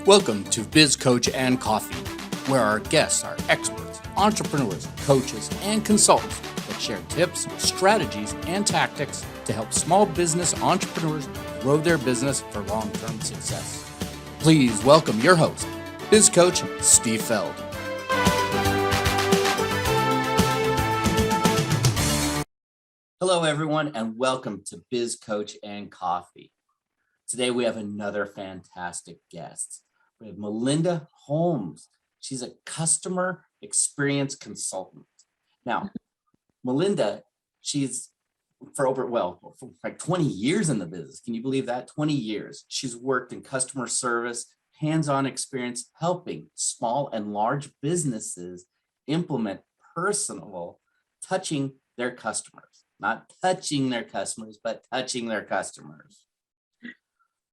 Welcome to Biz Coach and Coffee, where our guests are experts, entrepreneurs, coaches, and consultants that share tips, strategies, and tactics to help small business entrepreneurs grow their business for long-term success. Please welcome your host, Biz Coach Steve Feld. Hello, everyone, and welcome to Biz Coach and Coffee. Today, we have another fantastic guest. We have Melinda Holmes. She's a customer experience consultant. Now, Melinda, she's for like 20 years in the business. Can you believe that? 20 years. She's worked in customer service, hands-on experience, helping small and large businesses implement personal, touching their customers. Not touching their customers, but touching their customers.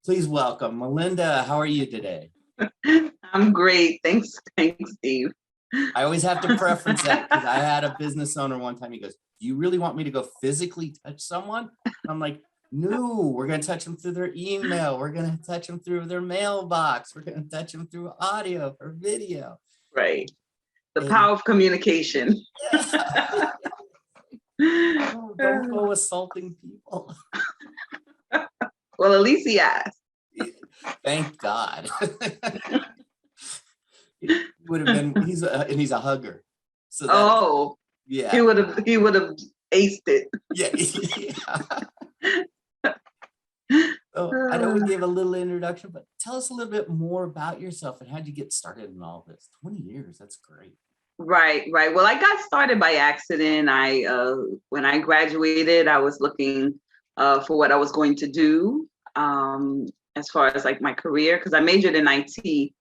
Please welcome Melinda. How are you today? I'm great. Thanks, Steve. I always have to preference that because I had a business owner one time. He goes, "Do you really want me to go physically touch someone?" I'm like, "No, we're going to touch them through their email. We're going to touch them through their mailbox. We're going to touch them through audio or video." Right. The power of communication. Yeah. Oh, don't go assaulting people. Well, at least he asked. Thank God. He would have been. He's a hugger. So that, yeah, he would have aced it. Yeah. So I know we gave a little introduction, but tell us a little bit more about yourself and how did you get started in all this? 20 years, that's great. Right. Well, I got started by accident. When I graduated, I was looking for what I was going to do as far as like my career, because I majored in IT,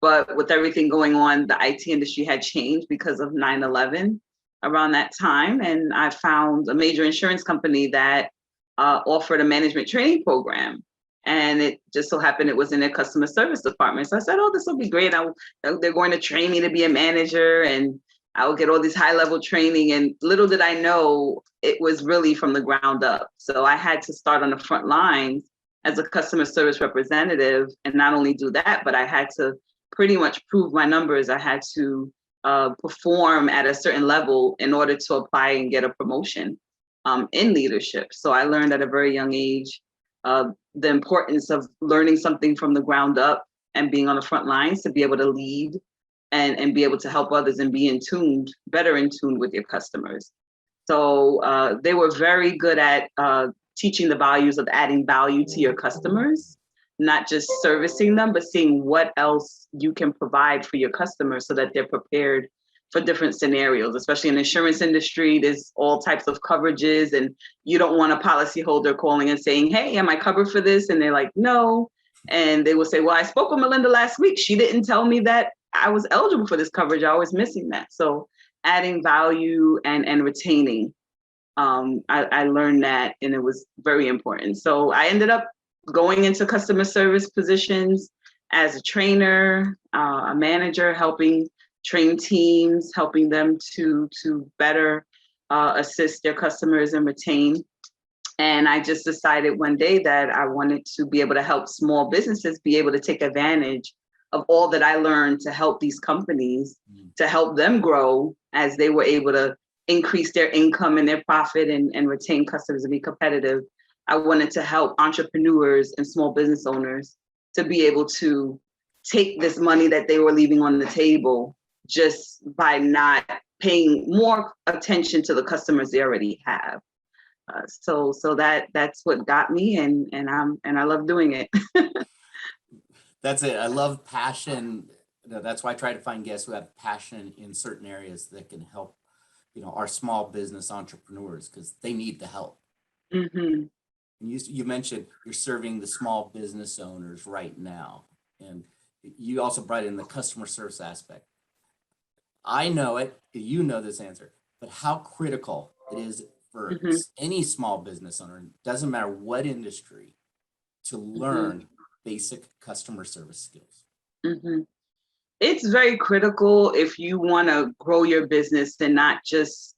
but with everything going on, the IT industry had changed because of 9/11 around that time. And I found a major insurance company that offered a management training program. And it just so happened it was in their customer service department. So I said, "Oh, this will be great. They're going to train me to be a manager and I'll get all this high level training." And little did I know it was really from the ground up. So I had to start on the front lines as a customer service representative, and not only do that, but I had to pretty much prove my numbers. I had to perform at a certain level in order to apply and get a promotion in leadership. So I learned at a very young age the importance of learning something from the ground up and being on the front lines to be able to lead and be able to help others and be better in tune with your customers. So they were very good at teaching the values of adding value to your customers, not just servicing them, but seeing what else you can provide for your customers so that they're prepared for different scenarios. Especially in the insurance industry, there's all types of coverages, and you don't want a policyholder calling and saying, "Hey, am I covered for this?" And they're like, "No." And they will say, "Well, I spoke with Melinda last week. She didn't tell me that I was eligible for this coverage. I was missing that." So adding value and retaining, I learned that, and it was very important. So I ended up going into customer service positions as a trainer, a manager, helping train teams, helping them to better assist their customers and retain. And I just decided one day that I wanted to be able to help small businesses be able to take advantage of all that I learned to help these companies, to help them grow as they were able to increase their income and their profit and retain customers and be competitive. I wanted to help entrepreneurs and small business owners to be able to take this money that they were leaving on the table just by not paying more attention to the customers they already have. So that's what got me, and I love doing it. That's it. I love passion. That's why I try to find guests who have passion in certain areas that can help, our small business entrepreneurs, because they need the help. Mm-hmm. You mentioned you're serving the small business owners right now, and you also brought in the customer service aspect. I know it, you know this answer, but how critical it is for any small business owner, doesn't matter what industry, to learn basic customer service skills. Mm-hmm. It's very critical if you want to grow your business and not just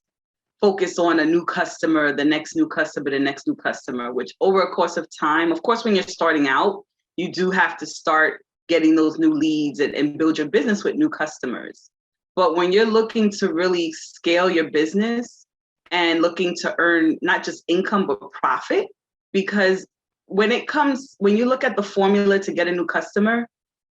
focus on a new customer, the next new customer, which over a course of time, of course, when you're starting out, you do have to start getting those new leads and build your business with new customers. But when you're looking to really scale your business and looking to earn not just income, but profit, because when you look at the formula to get a new customer,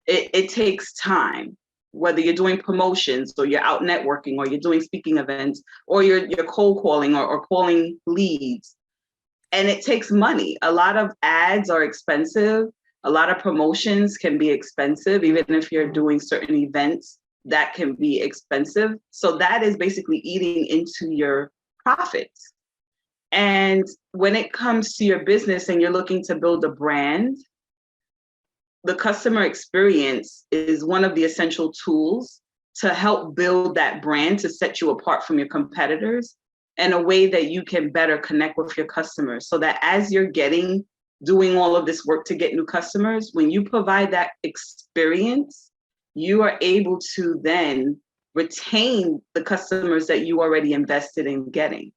it takes time. Whether you're doing promotions or you're out networking or you're doing speaking events or you're cold calling or calling leads, and it takes money. A lot of ads are expensive. A lot of promotions can be expensive, even if you're doing certain events that can be expensive. So that is basically eating into your profits. And when it comes to your business and you're looking to build a brand, the customer experience is one of the essential tools to help build that brand, to set you apart from your competitors in a way that you can better connect with your customers. So that as you're doing all of this work to get new customers, when you provide that experience, you are able to then retain the customers that you already invested in getting.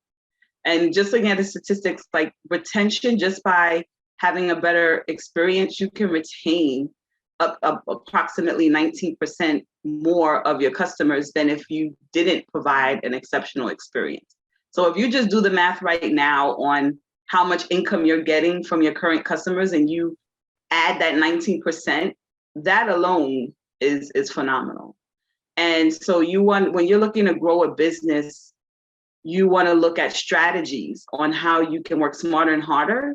And just looking at the statistics, like retention, just by having a better experience, you can retain approximately 19% more of your customers than if you didn't provide an exceptional experience. So if you just do the math right now on how much income you're getting from your current customers and you add that 19%, that alone is phenomenal. And so when you're looking to grow a business, you want to look at strategies on how you can work smarter and harder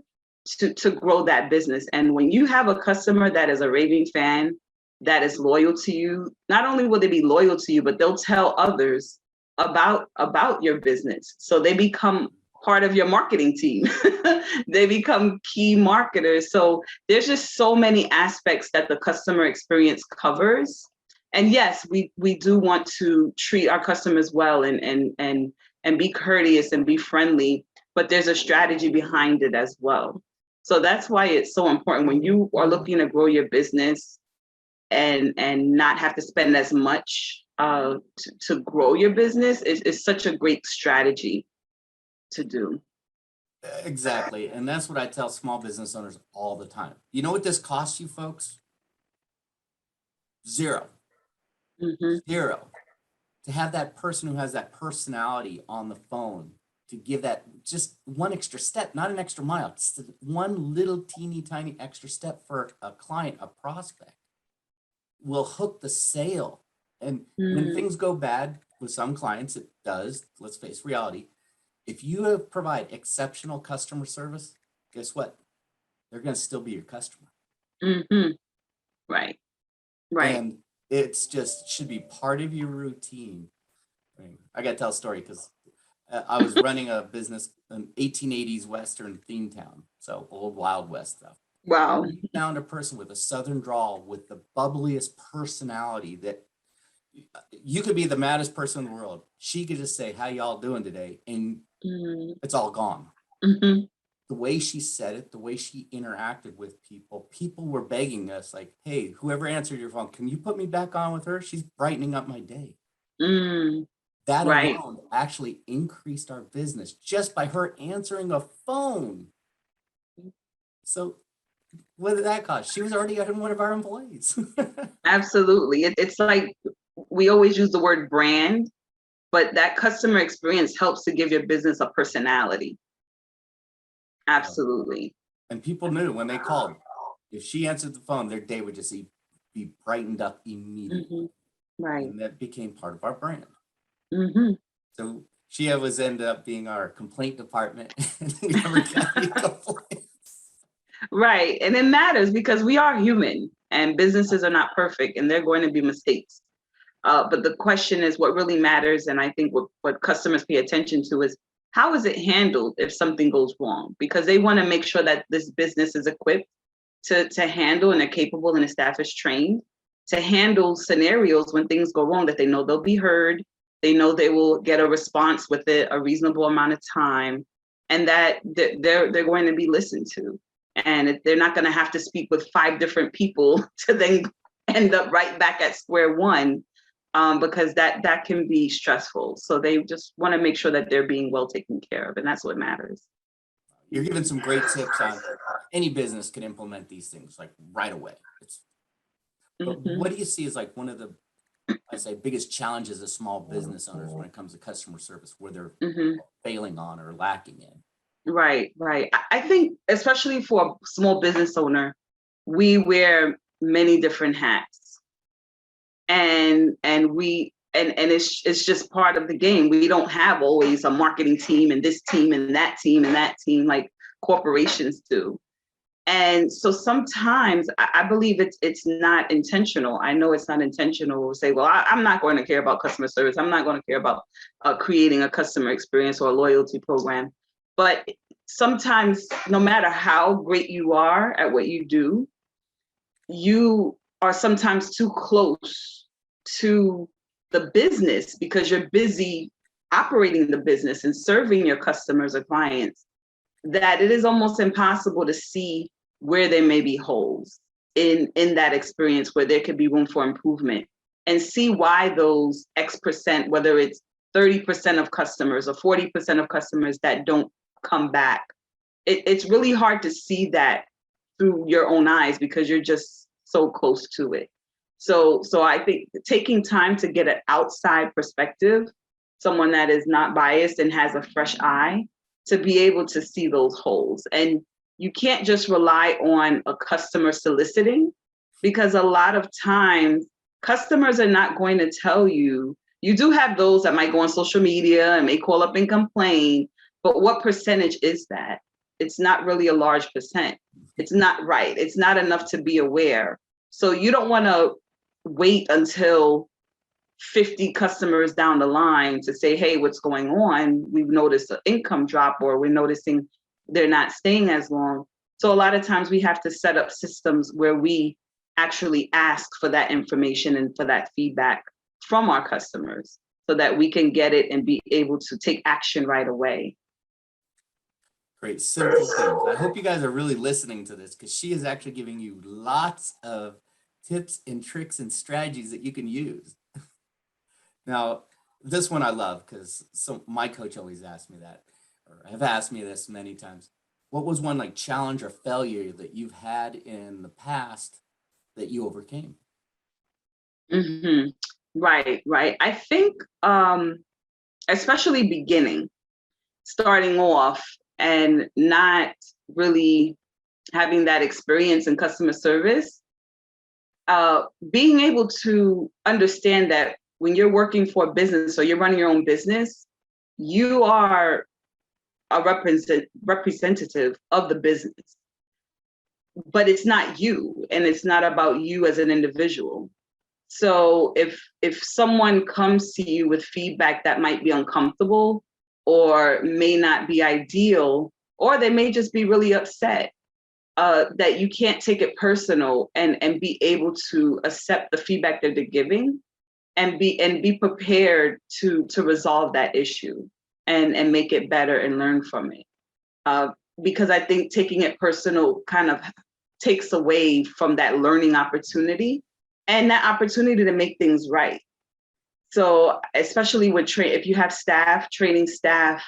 to grow that business. And when you have a customer that is a raving fan, that is loyal to you, not only will they be loyal to you, but they'll tell others about your business. So they become part of your marketing team. They become key marketers. So there's just so many aspects that the customer experience covers. And yes, we do want to treat our customers well and be courteous and be friendly, but there's a strategy behind it as well. So that's why it's so important when you are looking to grow your business and not have to spend as much to grow your business. Is such a great strategy to do. Exactly. And that's what I tell small business owners all the time. You know what this costs you, folks? Zero. Mm-hmm. Zero. To have that person who has that personality on the phone, to give that just one extra step, not an extra mile, just one little teeny tiny extra step for a client, a prospect, will hook the sale. And when things go bad with some clients, it does, let's face reality. If you provide exceptional customer service, guess what? They're going to still be your customer. Mm-hmm. Right. And it's just should be part of your routine. I got to tell a story because I was running a business in 1880s Western theme town. So old Wild West stuff. Wow. We found a person with a Southern drawl with the bubbliest personality that you could be the maddest person in the world. She could just say, "How y'all doing today?" And it's all gone. Mm-hmm. The way she said it, the way she interacted with people were begging us like, "Hey, whoever answered your phone, can you put me back on with her? She's brightening up my day." That alone actually increased our business just by her answering a phone. So what did that cost? She was already one of our employees. Absolutely. It's like we always use the word brand, but that customer experience helps to give your business a personality. Absolutely. And people knew when they called, if she answered the phone, their day would just be brightened up immediately. Right. And that became part of our brand. So she was ended up being our complaint department. We never got any complaints. Right. And it matters because we are human and businesses are not perfect and they're going to be mistakes. But the question is what really matters. And I think what customers pay attention to is how is it handled if something goes wrong? Because they want to make sure that this business is equipped to handle and they're capable and the staff is trained to handle scenarios when things go wrong, that they know they'll be heard. They know they will get a response within a reasonable amount of time and that they're going to be listened to. And they're not going to have to speak with 5 different people to then end up right back at square one, because that can be stressful. So they just want to make sure that they're being well taken care of. And that's what matters. You're giving some great tips on any business can implement these things like right away. But Hmm. what do you see as like one of the, I say, biggest challenges of small business owners when it comes to customer service, where they're Hmm. failing on or lacking in? Right, right. I think especially for a small business owner, we wear many different hats, and it's just part of the game. We don't have always a marketing team and this team and that team and that team like corporations do. And so sometimes I believe it's not intentional. I know it's not intentional to say, well, I'm not going to care about customer service. I'm not going to care about creating a customer experience or a loyalty program. But sometimes, no matter how great you are at what you do, you are sometimes too close to the business because you're busy operating the business and serving your customers or clients, that it is almost impossible to see where there may be holes in that experience, where there could be room for improvement, and see why those X percent, whether it's 30% of customers or 40% of customers that don't come back. It's really hard to see that through your own eyes because you're just so close to it. So I think taking time to get an outside perspective, someone that is not biased and has a fresh eye, to be able to see those holes. And you can't just rely on a customer soliciting, because a lot of times customers are not going to tell you. You do have those that might go on social media and may call up and complain, but what percentage is that? It's not really a large percent. It's not right. It's not enough to be aware. So you don't want to wait until 50 customers down the line to say, hey, what's going on? We've noticed an income drop, or we're noticing they're not staying as long. So a lot of times we have to set up systems where we actually ask for that information and for that feedback from our customers so that we can get it and be able to take action right away. Great, simple things. I hope you guys are really listening to this, because she is actually giving you lots of tips and tricks and strategies that you can use. Now, this one I love, because my coach always asked me that, or have asked me this many times. What was one like challenge or failure that you've had in the past that you overcame? Hmm. Right, right. I think especially starting off and not really having that experience in customer service, being able to understand that when you're working for a business or you're running your own business, you are a representative of the business, but it's not you, and it's not about you as an individual. So if someone comes to you with feedback that might be uncomfortable or may not be ideal, or they may just be really upset, that you can't take it personal, and be able to accept the feedback that they're giving, and be prepared to resolve that issue and make it better and learn from it. Uh, because I think taking it personal kind of takes away from that learning opportunity and that opportunity to make things right. So especially with if you have staff, training staff,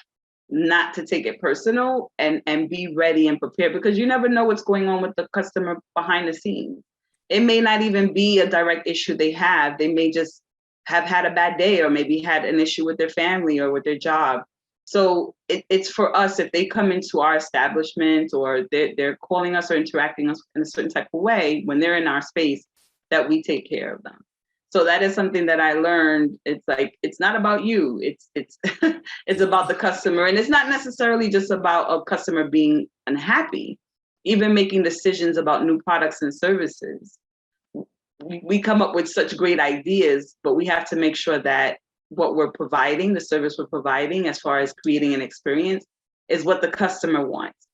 not to take it personal, and be ready and prepared, because you never know what's going on with the customer behind the scenes. It may not even be a direct issue they have. They may just have had a bad day, or maybe had an issue with their family or with their job. So it's for us, if they come into our establishment or they're calling us or interacting us in a certain type of way when they're in our space, that we take care of them. So that is something that I learned. It's like, it's not about you. It's it's about the customer. And it's not necessarily just about a customer being unhappy, even making decisions about new products and services. We come up with such great ideas, but we have to make sure that what we're providing, the service we're providing, as far as creating an experience, is what the customer wants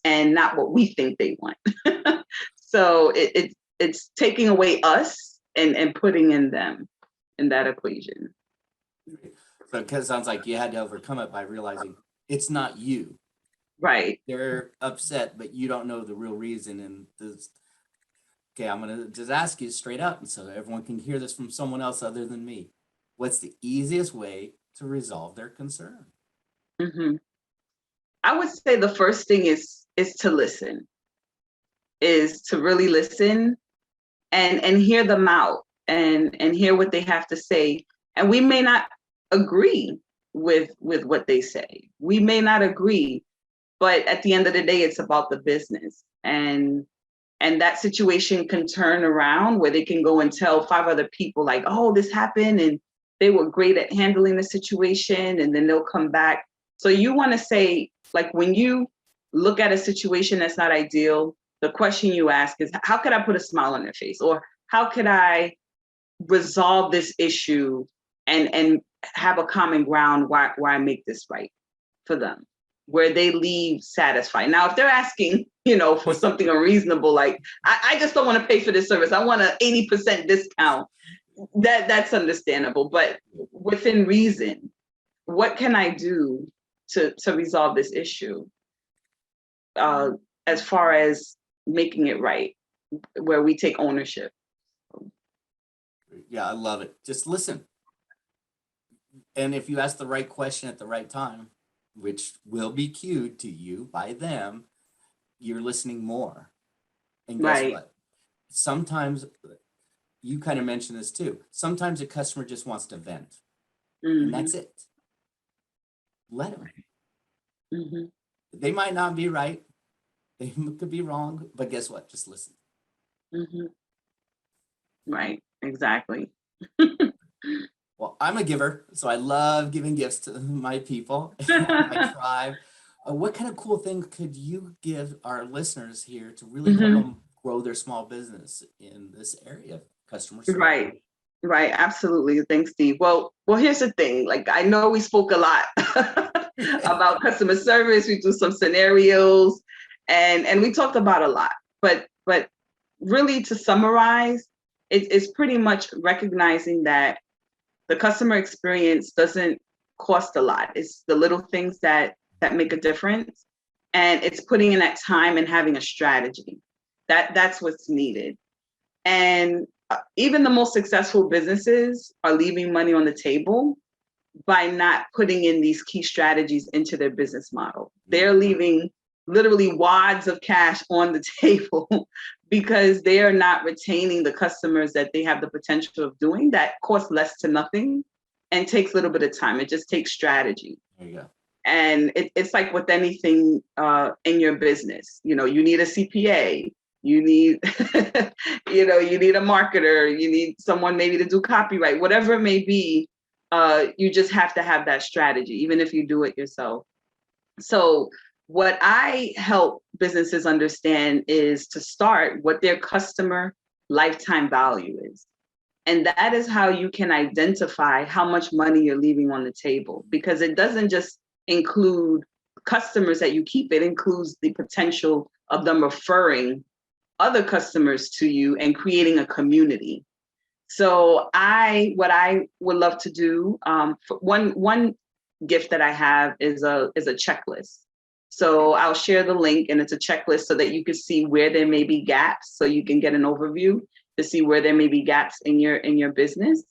and not what we think they want. So it's taking away us and putting in them in that equation. So it sounds like you had to overcome it by realizing it's not you. Right. They're upset, but you don't know the real reason. And this, okay, I'm gonna just ask you straight up, and so that everyone can hear this from someone else other than me. What's the easiest way to resolve their concern? Hmm. I would say the first thing is to listen, is to really listen and hear them out and hear what they have to say. And we may not agree with what they say. We may not agree, but at the end of the day, it's about the business. And that situation can turn around where they can go and tell 5 other people like, oh, this happened and they were great at handling the situation, and then they'll come back. So you want to say, like, when you look at a situation that's not ideal, the question you ask is, how could I put a smile on their face? Or how could I resolve this issue and have a common ground why I make this right for them, where they leave satisfied. Now, if they're asking, for something unreasonable, like, I just don't want to pay for this service, I want an 80% discount, that's understandable. But within reason, what can I do to resolve this issue, as far as making it right, where we take ownership? Yeah, I love it. Just listen. And if you ask the right question at the right time, which will be cued to you by them, you're listening more. And guess Right. what? Sometimes, you kind of mentioned this too, sometimes a customer just wants to vent, and that's it. Let them. Mm-hmm. They might not be right. They could be wrong, but guess what? Just listen. Mm-hmm. Right. Exactly. Well, I'm a giver, so I love giving gifts to my people, my tribe. What kind of cool thing could you give our listeners here to really help them grow their small business in this area of customer service? Right. Right. Absolutely. Thanks, Steve. Well, here's the thing. Like, I know we spoke a lot about customer service. We do some scenarios, and we talked about a lot. But really, to summarize, it's pretty much recognizing that the customer experience doesn't cost a lot. It's the little things that make a difference, and it's putting in that time and having a strategy. That's what's needed. And even the most successful businesses are leaving money on the table by not putting in these key strategies into their business model. They're leaving literally wads of cash on the table because they are not retaining the customers that they have the potential of doing, that costs less to nothing and takes a little bit of time. It just takes strategy. There you go. And it's like with anything in your business, you need a CPA, you need, you need a marketer, you need someone maybe to do copyright, whatever it may be. You just have to have that strategy, even if you do it yourself. So what I help businesses understand is to start what their customer lifetime value is. And that is how you can identify how much money you're leaving on the table, because it doesn't just include customers that you keep, it includes the potential of them referring other customers to you and creating a community. So what I would love to do, one gift that I have is a checklist. So I'll share the link, and it's a checklist so that you can see where there may be gaps, so you can get an overview to see where there may be gaps in your business,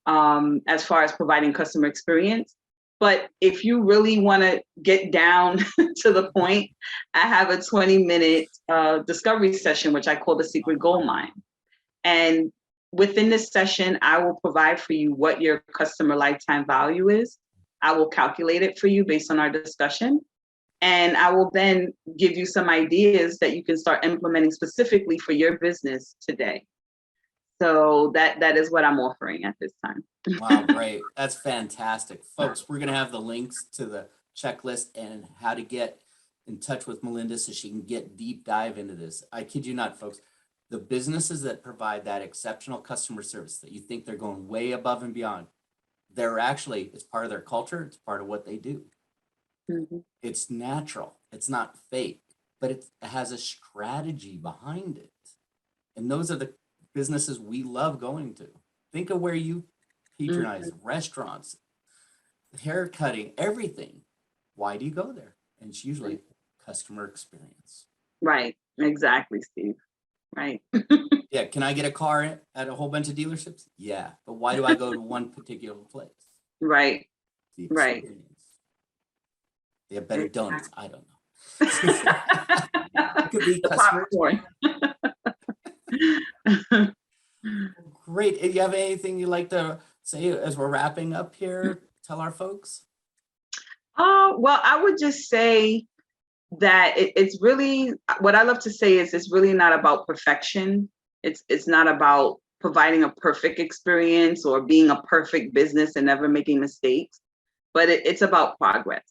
as far as providing customer experience. But if you really want to get down to the point, I have a 20-minute discovery session, which I call the secret goldmine. And within this session, I will provide for you what your customer lifetime value is. I will calculate it for you based on our discussion. And I will then give you some ideas that you can start implementing specifically for your business today. So that is what I'm offering at this time. Wow, great. That's fantastic. Folks, we're going to have the links to the checklist and how to get in touch with Melinda so she can get deep dive into this. I kid you not, folks. The businesses that provide that exceptional customer service that you think they're going way above and beyond, they're actually, it's part of their culture. It's part of what they do. Mm-hmm. It's natural. It's not fake, but it has a strategy behind it. And those are the businesses we love going to. Think of where you patronize, restaurants, hair cutting, everything. Why do you go there? And it's usually customer experience. Right. Exactly, Steve. Right. Yeah. Can I get a car at a whole bunch of dealerships? Yeah. But why do I go to one particular place? Right. The right. They have better donuts. I don't know. It could be customer. great. Do you have anything you'd like to say as we're wrapping up here? Tell our folks. Well, I would just say that it's really, what I love to say is it's really not about perfection. It's not about providing a perfect experience or being a perfect business and never making mistakes, but it's about progress.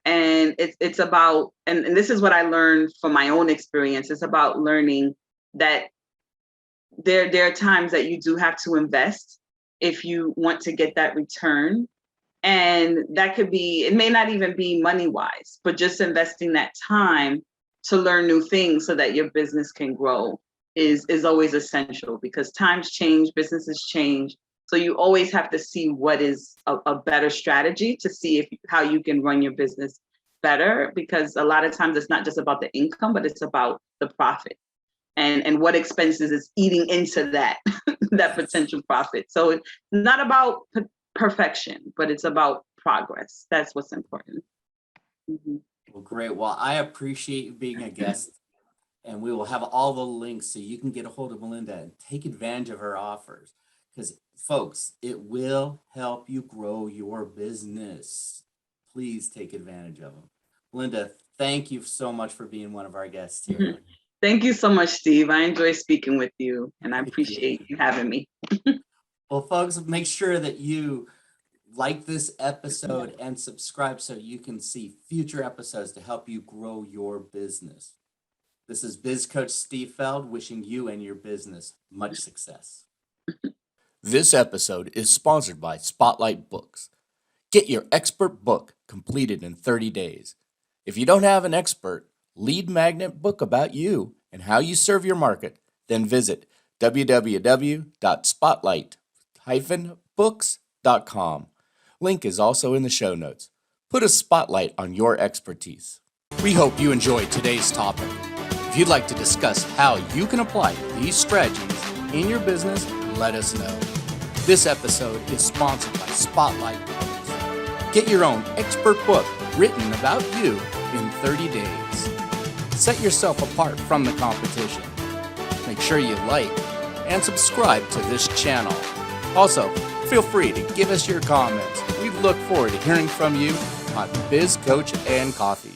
And it's about, and this is what I learned from my own experience, it's about learning that there are times that you do have to invest if you want to get that return. And that could be, it may not even be money wise, but just investing that time to learn new things so that your business can grow is always essential, because times change, businesses change. So you always have to see what is a better strategy to see how you can run your business better, because a lot of times it's not just about the income, but it's about the profit and what expenses is eating into that that potential profit. So it's not about perfection, but it's about progress. That's what's important. Mm-hmm. Well, great. Well, I appreciate you being a guest, and we will have all the links so you can get a hold of Melinda and take advantage of her offers, because folks, it will help you grow your business. Please take advantage of them. Melinda, thank you so much for being one of our guests here. Mm-hmm. Thank you so much, Steve. I enjoy speaking with you, and I appreciate you having me. Well, folks, make sure that you like this episode and subscribe so you can see future episodes to help you grow your business. This is Biz Coach Steve Feld wishing you and your business much success. This episode is sponsored by Spotlight Books. Get your expert book completed in 30 days. If you don't have an expert lead magnet book about you and how you serve your market, then visit www.spotlight-books.com. Link is also in the show notes. Put a spotlight on your expertise. We hope you enjoyed today's topic. If you'd like to discuss how you can apply these strategies in your business, let us know. This episode is sponsored by Spotlight Books. Get your own expert book written about you in 30 days. Set yourself apart from the competition. Make sure you like and subscribe to this channel. Also, feel free to give us your comments. We look forward to hearing from you on Biz Coach and Coffee.